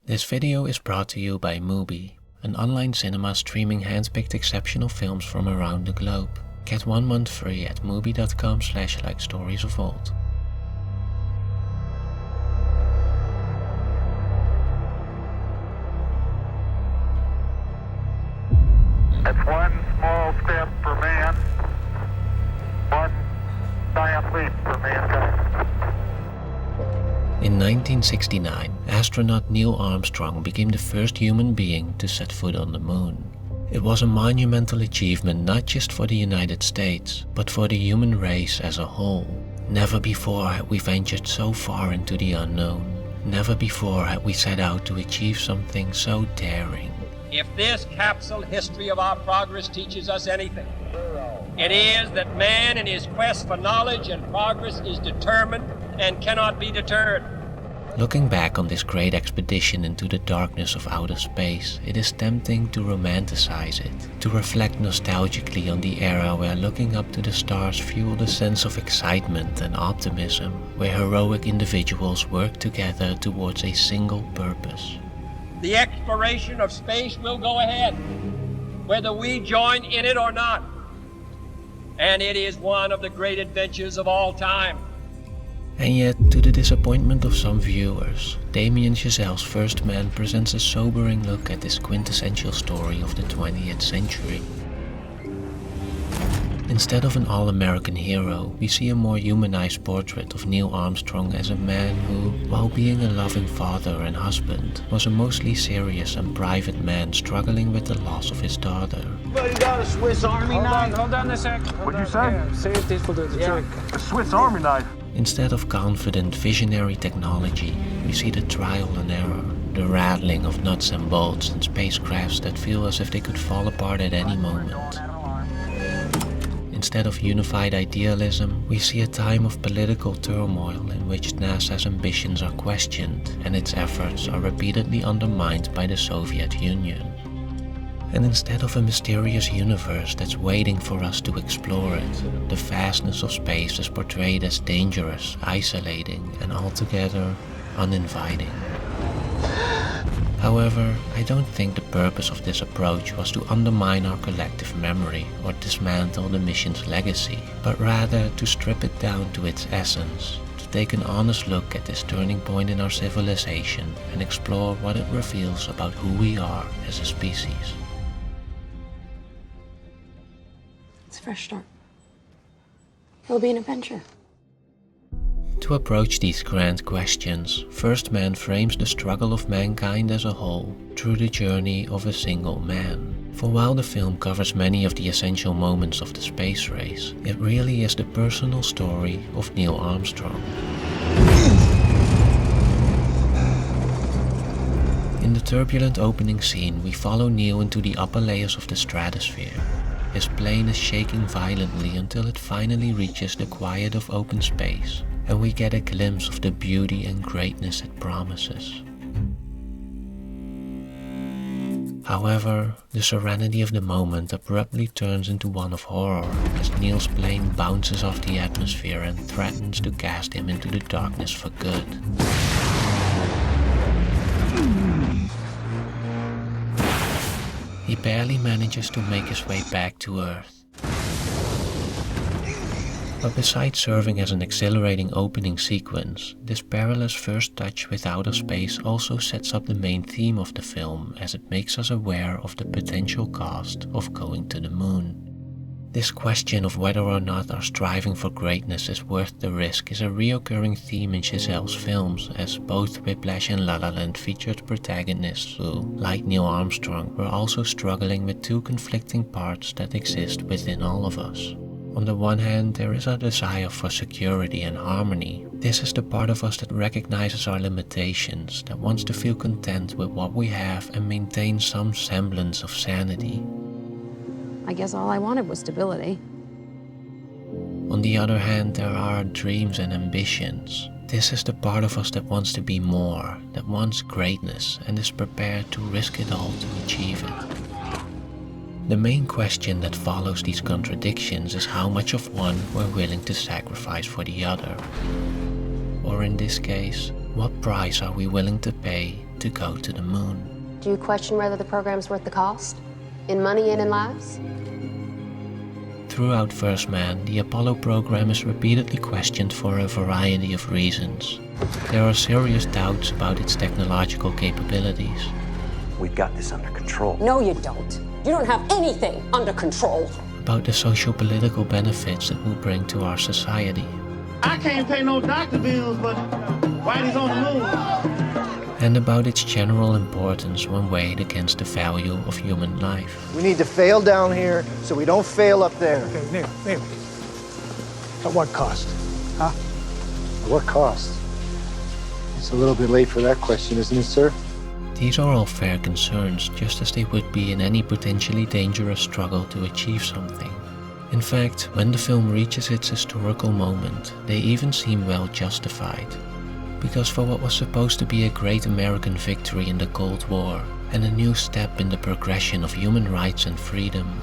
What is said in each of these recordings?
This video is brought to you by Mubi, an online cinema streaming handpicked exceptional films from around the globe. Get 1 month free at mubi.com/likestoriesofold. It's one small step for man, one giant leap for mankind. In 1969, astronaut Neil Armstrong became the first human being to set foot on the moon. It was a monumental achievement not just for the United States, but for the human race as a whole. Never before had we ventured so far into the unknown. Never before had we set out to achieve something so daring. If this capsule history of our progress teaches us anything, it is that man in his quest for knowledge and progress is determined and cannot be deterred. Looking back on this great expedition into the darkness of outer space, it is tempting to romanticize it, to reflect nostalgically on the era where looking up to the stars fueled a sense of excitement and optimism, where heroic individuals worked together towards a single purpose. The exploration of space will go ahead, whether we join in it or not. And it is one of the great adventures of all time. And yet, to the disappointment of some viewers, Damien Chazelle's First Man presents a sobering look at this quintessential story of the 20th century. Instead of an all-American hero, we see a more humanized portrait of Neil Armstrong as a man who, while being a loving father and husband, was a mostly serious and private man struggling with the loss of his daughter. Well, you got a Swiss Army knife? Hold on a sec. What'd you say? Yeah, see if this will do the trick. A Swiss Army knife? Instead of confident, visionary technology, we see the trial and error, the rattling of nuts and bolts and spacecrafts that feel as if they could fall apart at any moment. Instead of unified idealism, we see a time of political turmoil in which NASA's ambitions are questioned and its efforts are repeatedly undermined by the Soviet Union. And instead of a mysterious universe that's waiting for us to explore it, the vastness of space is portrayed as dangerous, isolating, and altogether uninviting. However, I don't think the purpose of this approach was to undermine our collective memory or dismantle the mission's legacy, but rather to strip it down to its essence, to take an honest look at this turning point in our civilization and explore what it reveals about who we are as a species. It's a fresh start. It'll be an adventure. To approach these grand questions, First Man frames the struggle of mankind as a whole through the journey of a single man. For while the film covers many of the essential moments of the space race, it really is the personal story of Neil Armstrong. In the turbulent opening scene, we follow Neil into the upper layers of the stratosphere. His plane is shaking violently until it finally reaches the quiet of open space, and we get a glimpse of the beauty and greatness it promises. However, the serenity of the moment abruptly turns into one of horror as Neil's plane bounces off the atmosphere and threatens to cast him into the darkness for good. He barely manages to make his way back to Earth. But besides serving as an exhilarating opening sequence, this perilous first touch with outer space also sets up the main theme of the film as it makes us aware of the potential cost of going to the moon. This question of whether or not our striving for greatness is worth the risk is a reoccurring theme in Chazelle's films, as both Whiplash and La La Land featured protagonists who, like Neil Armstrong, were also struggling with two conflicting parts that exist within all of us. On the one hand, there is a desire for security and harmony. This is the part of us that recognizes our limitations, that wants to feel content with what we have and maintain some semblance of sanity. I guess all I wanted was stability. On the other hand, there are our dreams and ambitions. This is the part of us that wants to be more, that wants greatness and is prepared to risk it all to achieve it. The main question that follows these contradictions is how much of one we're willing to sacrifice for the other. Or in this case, what price are we willing to pay to go to the moon. Do you question whether the program's worth the cost? In money and in lives? Throughout First Man, the Apollo program is repeatedly questioned for a variety of reasons. There are serious doubts about its technological capabilities. We've got this under control. No, you don't. You don't have anything under control. About the socio-political benefits it will bring to our society. I can't pay no doctor bills, but Whitey's on the moon. And about its general importance when weighed against the value of human life. We need to fail down here so we don't fail up there. Okay, Neil. At what cost? Huh? At what cost? It's a little bit late for that question, isn't it, sir? These are all fair concerns, just as they would be in any potentially dangerous struggle to achieve something. In fact, when the film reaches its historical moment, they even seem well justified. Because for what was supposed to be a great American victory in the Cold War, and a new step in the progression of human rights and freedom,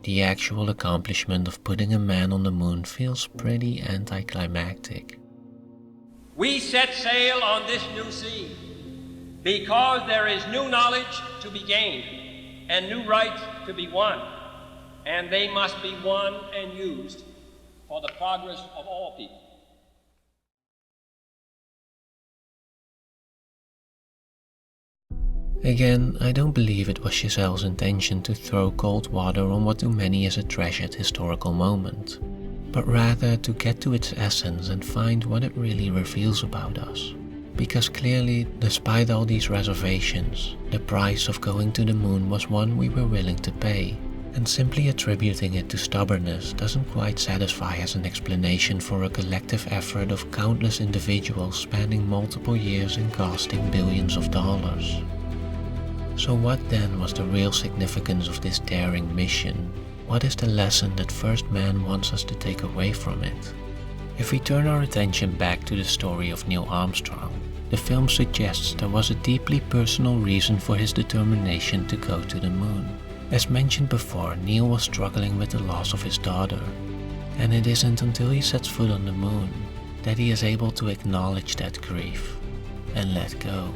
the actual accomplishment of putting a man on the moon feels pretty anticlimactic. We set sail on this new sea because there is new knowledge to be gained and new rights to be won, and they must be won and used for the progress of all people. Again, I don't believe it was Chazelle's intention to throw cold water on what to many is a treasured historical moment, but rather to get to its essence and find what it really reveals about us. Because clearly, despite all these reservations, the price of going to the moon was one we were willing to pay, and simply attributing it to stubbornness doesn't quite satisfy as an explanation for a collective effort of countless individuals spanning multiple years and costing billions of dollars. So what then was the real significance of this daring mission? What is the lesson that First Man wants us to take away from it? If we turn our attention back to the story of Neil Armstrong, the film suggests there was a deeply personal reason for his determination to go to the moon. As mentioned before, Neil was struggling with the loss of his daughter, and it isn't until he sets foot on the moon that he is able to acknowledge that grief and let go.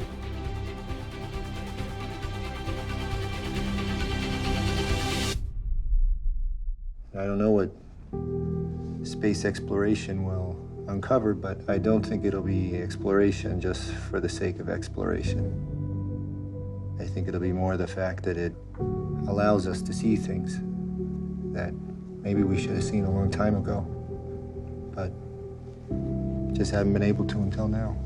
I don't know what space exploration will uncover, but I don't think it'll be exploration just for the sake of exploration. I think it'll be more the fact that it allows us to see things that maybe we should have seen a long time ago, but just haven't been able to until now.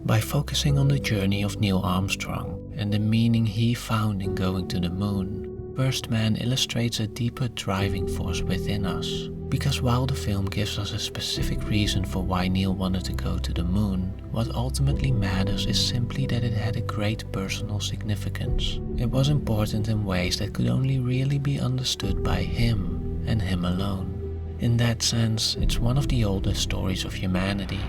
By focusing on the journey of Neil Armstrong and the meaning he found in going to the moon, First Man illustrates a deeper driving force within us. Because while the film gives us a specific reason for why Neil wanted to go to the moon, what ultimately matters is simply that it had a great personal significance. It was important in ways that could only really be understood by him and him alone. In that sense, it's one of the oldest stories of humanity.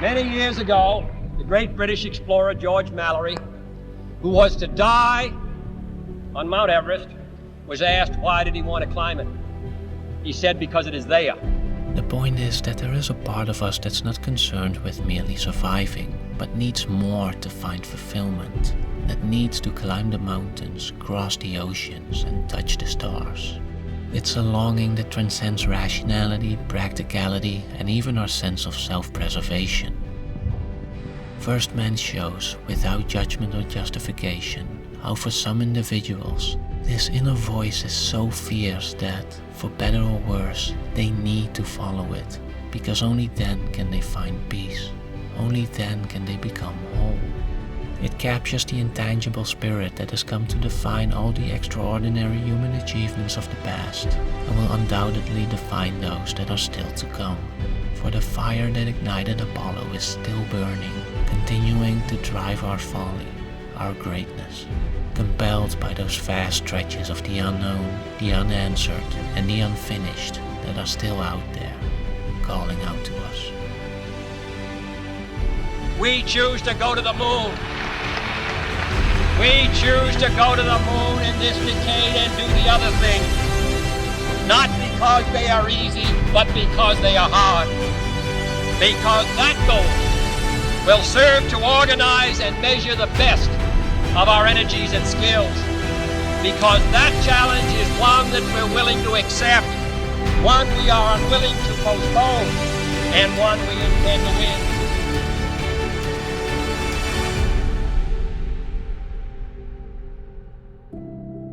Many years ago, the great British explorer George Mallory, who was to die on Mount Everest, was asked why did he want to climb it. He said because it is there. The point is that there is a part of us that's not concerned with merely surviving, but needs more to find fulfillment, that needs to climb the mountains, cross the oceans, and touch the stars. It's a longing that transcends rationality, practicality, and even our sense of self-preservation. First Man shows, without judgment or justification, how for some individuals, this inner voice is so fierce that, for better or worse, they need to follow it, because only then can they find peace. Only then can they become whole. It captures the intangible spirit that has come to define all the extraordinary human achievements of the past, and will undoubtedly define those that are still to come. For the fire that ignited Apollo is still burning, continuing to drive our folly, our greatness. Compelled by those vast stretches of the unknown, the unanswered, and the unfinished that are still out there, calling out to us. We choose to go to the moon. We choose to go to the moon in this decade and do the other thing. Not because they are easy, but because they are hard. Because that goal will serve to organize and measure the best of our energies and skills, because that challenge is one that we're willing to accept, one we are unwilling to postpone, and one we intend to win.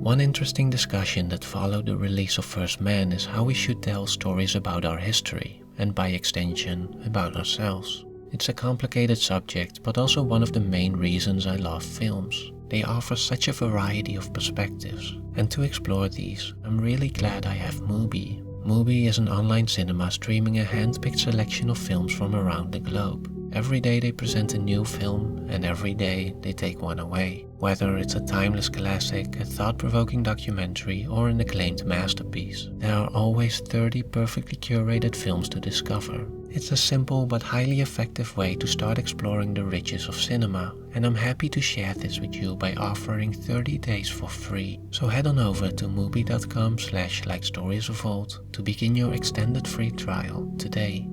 One interesting discussion that followed the release of First Man is how we should tell stories about our history, and by extension, about ourselves. It's a complicated subject, but also one of the main reasons I love films. They offer such a variety of perspectives, and to explore these, I'm really glad I have Mubi. Mubi is an online cinema streaming a hand-picked selection of films from around the globe. Every day they present a new film, and every day they take one away. Whether it's a timeless classic, a thought-provoking documentary, or an acclaimed masterpiece, there are always 30 perfectly curated films to discover. It's a simple but highly effective way to start exploring the riches of cinema, and I'm happy to share this with you by offering 30 days for free. So head on over to mubi.com/likestoriesofold to begin your extended free trial today.